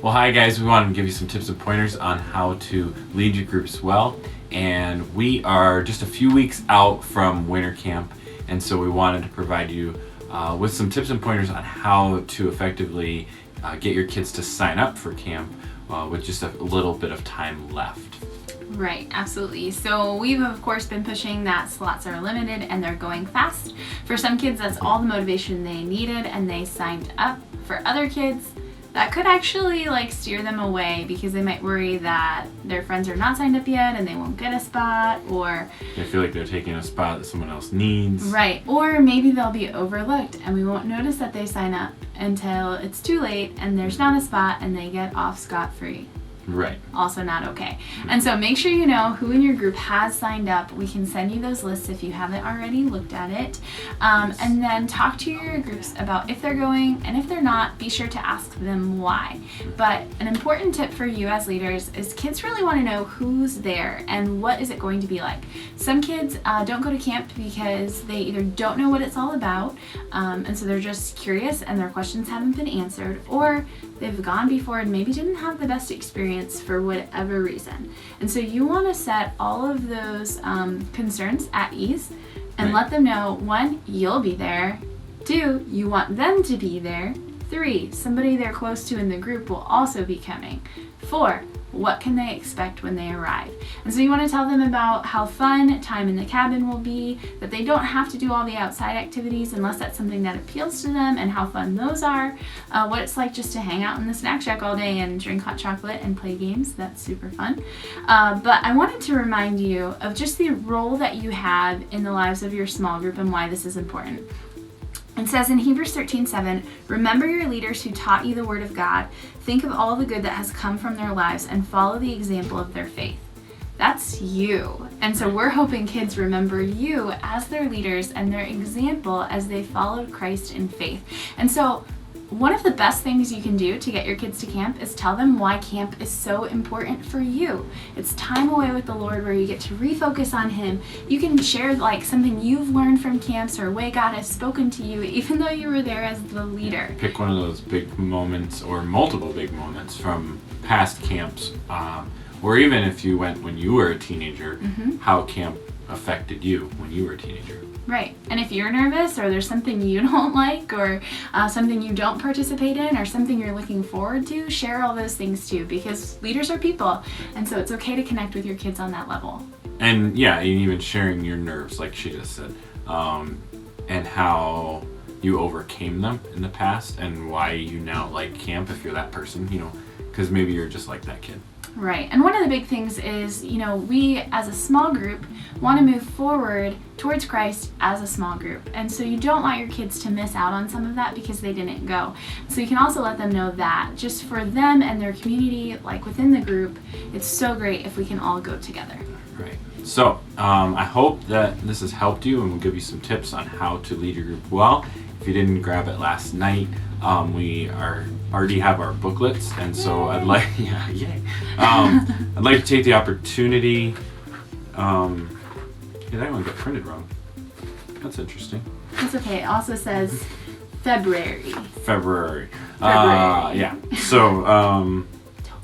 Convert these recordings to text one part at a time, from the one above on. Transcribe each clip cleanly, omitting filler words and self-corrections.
Well, hi guys, we wanted to give you some tips and pointers on how to lead your groups well. And we are just a few weeks out from winter camp, and so we wanted to provide you with some tips and pointers on how to effectively get your kids to sign up for camp with just a little bit of time left. Right, absolutely. So we've of course been pushing that slots are limited and they're going fast. For some kids, that's all the motivation they needed and they signed up. For other kids, that could actually steer them away because they might worry that their friends are not signed up yet and they won't get a spot, or they feel like they're taking a spot that someone else needs. Right, or maybe they'll be overlooked and we won't notice that they sign up until it's too late and there's not a spot and they get off scot-free. Right. Also not okay. And so make sure you know who in your group has signed up. We can send you those lists if you haven't already looked at it. And then talk to your groups about if they're going, and if they're not, be sure to ask them why. But an important tip for you as leaders is kids really want to know who's there and what is it going to be like. Some kids don't go to camp because they either don't know what it's all about, and so they're just curious and their questions haven't been answered, or they've gone before and maybe didn't have the best experience for whatever reason. And so you want to set all of those concerns at ease and let them know, 1, you'll be there. 2, you want them to be there. 3, somebody they're close to in the group will also be coming. 4, what can they expect when they arrive? And so you want to tell them about how fun time in the cabin will be, that they don't have to do all the outside activities unless that's something that appeals to them, and how fun those are, what it's like just to hang out in the snack shack all day and drink hot chocolate and play games. That's super fun. But I wanted to remind you of just the role that you have in the lives of your small group and why this is important. It says in Hebrews 13:7, remember your leaders who taught you the word of God. Think of all the good that has come from their lives and follow the example of their faith. That's you. And so we're hoping kids remember you as their leaders and their example as they followed Christ in faith. And so one of the best things you can do to get your kids to camp is tell them why camp is so important for you. It's time away with the Lord where you get to refocus on Him. You can share something you've learned from camps or a way God has spoken to you, even though you were there as the leader. Pick one of those big moments or multiple big moments from past camps, or even if you went when you were a teenager, how camp affected you when you were a teenager. Right. And if you're nervous or there's something you don't like or something you don't participate in or something you're looking forward to, share all those things too, because leaders are people. And so it's okay to connect with your kids on that level. And yeah, and even sharing your nerves, like she just said, and how you overcame them in the past and why you now like camp if you're that person, because maybe you're just like that kid. Right. And one of the big things is, we as a small group want to move forward towards Christ as a small group. And so you don't want your kids to miss out on some of that because they didn't go. So you can also let them know that just for them and their community, within the group, it's so great if we can all go together. Right. So I hope that this has helped you, and we'll give you some tips on how to lead your group well. If you didn't grab it last night, we already have our booklets, and so I'd like, I'd like to take the opportunity. That one got printed wrong. That's interesting. That's okay. It also says February. Yeah. So, don't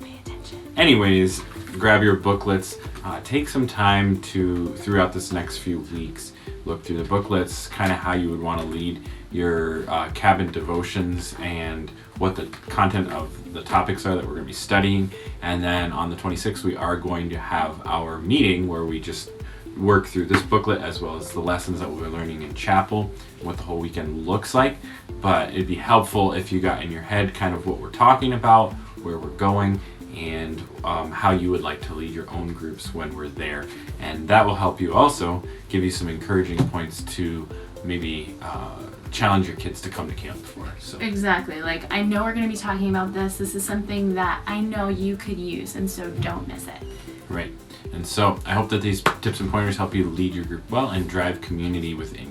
pay attention. Anyways, grab your booklets. Take some time throughout this next few weeks, look through the booklets, kind of how you would want to lead your cabin devotions and what the content of the topics are that we're going to be studying. And then on the 26th, we are going to have our meeting where we just work through this booklet as well as the lessons that we'll be learning in chapel, what the whole weekend looks like. But it'd be helpful if you got in your head kind of what we're talking about, where we're going, and how you would like to lead your own groups when we're there. And that will help you also give you some encouraging points to maybe challenge your kids to come to camp for. So exactly. I know we're going to be talking about this. This is something that I know you could use, and so don't miss it. Right. And so I hope that these tips and pointers help you lead your group well and drive community within